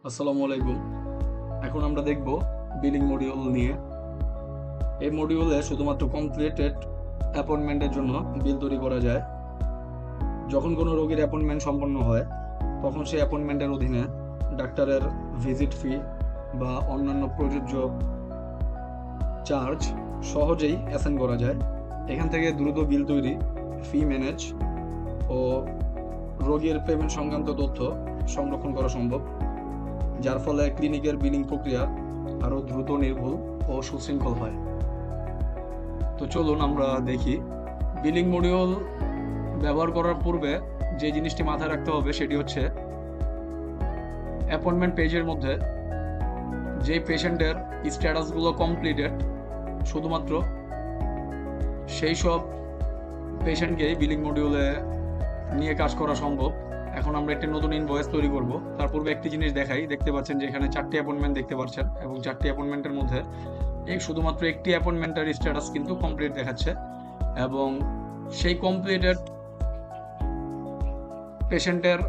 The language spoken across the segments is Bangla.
আসসালামু আলাইকুম। এখন আমরা দেখব বিলিং মডিউল নিয়ে। এই মডিউলে শুধুমাত্র কমপ্লিটেড অ্যাপয়েন্টমেন্টের জন্য বিল তৈরি করা যায়। যখন কোনো রোগীর অ্যাপয়েন্টমেন্ট সম্পন্ন হয়, তখন সেই অ্যাপয়েন্টমেন্টের অধীনে ডাক্তারের ভিজিট ফি বা অন্যান্য প্রযোজ্য চার্জ সহজেই অ্যাসাইন করা যায়। এখান থেকে দ্রুত বিল তৈরি, ফি ম্যানেজ ও রোগীর পেমেন্ট সংক্রান্ত তথ্য সংরক্ষণ করা সম্ভব, যার ফলে ক্লিনিকের বিলিং প্রক্রিয়া আরও দ্রুত, নির্ভুল ও সুশৃঙ্খল হয়। তো চলুন আমরা দেখি। বিলিং মডিউল ব্যবহার করার পূর্বে যে জিনিসটি মাথায় রাখতে হবে সেটি হচ্ছে অ্যাপয়েন্টমেন্ট পেজের মধ্যে যে পেশেন্টের স্ট্যাটাসগুলো কমপ্লিটেড, শুধুমাত্র সেই সব পেশেন্টকেই বিলিং মডিউলে নিয়ে কাজ করা সম্ভব। এখন আমরা একটি নতুন ইনভয়েস তৈরি করব। তার পূর্বে একটি জিনিস দেখাই। দেখতে পাচ্ছেন যে এখানে 4টি অ্যাপয়েন্টমেন্ট দেখতে পাচ্ছেন, এবং 4টি অ্যাপয়েন্টমেন্টের মধ্যে এই শুধুমাত্র একটি অ্যাপয়েন্টমেন্টের স্ট্যাটাস কিন্তু কমপ্লিট দেখাচ্ছে, এবং সেই কমপ্লিটেড পেশেন্টের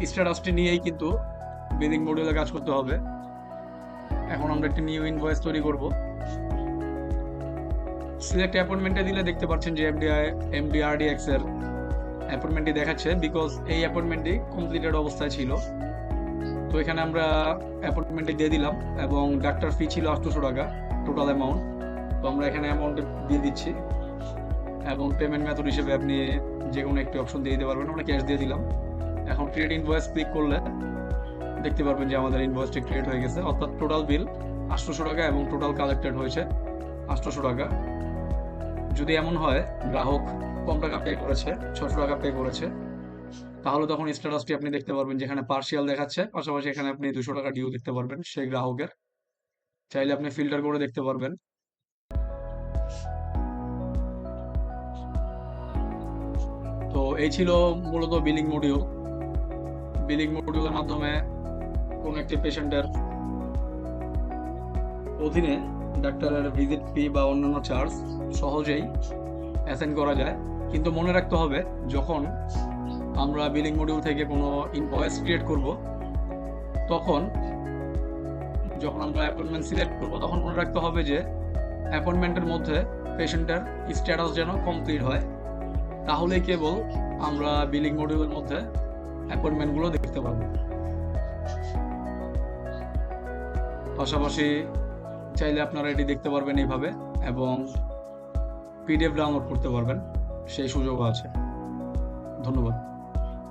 স্ট্যাটাসটি নিয়েই কিন্তু বিলিং মডিউলে কাজ করতে হবে। এখন আমরা একটি নিউ ইনভয়েস তৈরি করব। সিলেক্ট অ্যাপয়েন্টমেন্টে দিলে দেখতে পাচ্ছেন যে এমডিআরডিএক্স এর অ্যাপয়েন্টমেন্টটি দেখাচ্ছে, বিকজ এই অ্যাপয়েন্টমেন্টটি কমপ্লিটেড অবস্থায় ছিল। তো এখানে আমরা অ্যাপয়েন্টমেন্টে দিয়ে দিলাম, এবং ডাক্তার ফি ছিল 800 টাকা টোটাল অ্যামাউন্ট। তো আমরা এখানে অ্যামাউন্ট দিয়ে দিচ্ছি, এবং পেমেন্ট মেথড হিসেবে আপনি যে কোনো একটি অপশন দিয়ে দিতে পারবেন। আমরা ক্যাশ দিয়ে দিলাম। এখন ক্রিয়েট ইনভয়েস ক্লিক করলে দেখতে পারবেন যে আমাদের ইনভয়েসটি ক্রিয়েট হয়ে গেছে, অর্থাৎ টোটাল বিল 800 টাকা এবং টোটাল কালেক্টেড হয়েছে 800 টাকা। যদি এমন হয় গ্রাহক কম টাকা পে করেছে, 600 টাকা পে করেছে, তাহলে তখন স্ট্যাটাসটি আপনি দেখতে পারবেন যেখানে পার্সিয়াল দেখাচ্ছে, পাশাপাশি এখানে আপনি 200 টাকা ডিউ দেখতে পারবেন সেই গ্রাহকের। চাইলে আপনি ফিল্টার করে দেখতে পারবেন। তো এই ছিল মূলত বিলিং মডিউল। বিলিং মডিউলের মাধ্যমে কোনো একটি পেশেন্টের অধীনে ডাক্তারের ভিজিট ফি বা অন্যান্য চার্জ সহজেই অ্যাসাইন করা যায়। কিন্তু মনে রাখতে হবে, যখন আমরা বিলিং মডিউল থেকে কোনো ইনভয়েস ক্রিয়েট করব, তখন যখন আমরা অ্যাপয়েন্টমেন্ট সিলেক্ট করবো, তখন মনে রাখতে হবে যে অ্যাপয়েন্টমেন্টের মধ্যে পেশেন্টের স্ট্যাটাস যেন কমপ্লিট হয়। তাহলেই কেবল আমরা বিলিং মডিউলের মধ্যে অ্যাপয়েন্টমেন্টগুলো দেখতে পাবো। পাশাপাশি চাইলে আপনারা এটি দেখতে পারবেন এইভাবে, এবং পিডিএফ ডাউনলোড করতে পারবেন, সেই সুযোগও আছে। ধন্যবাদ।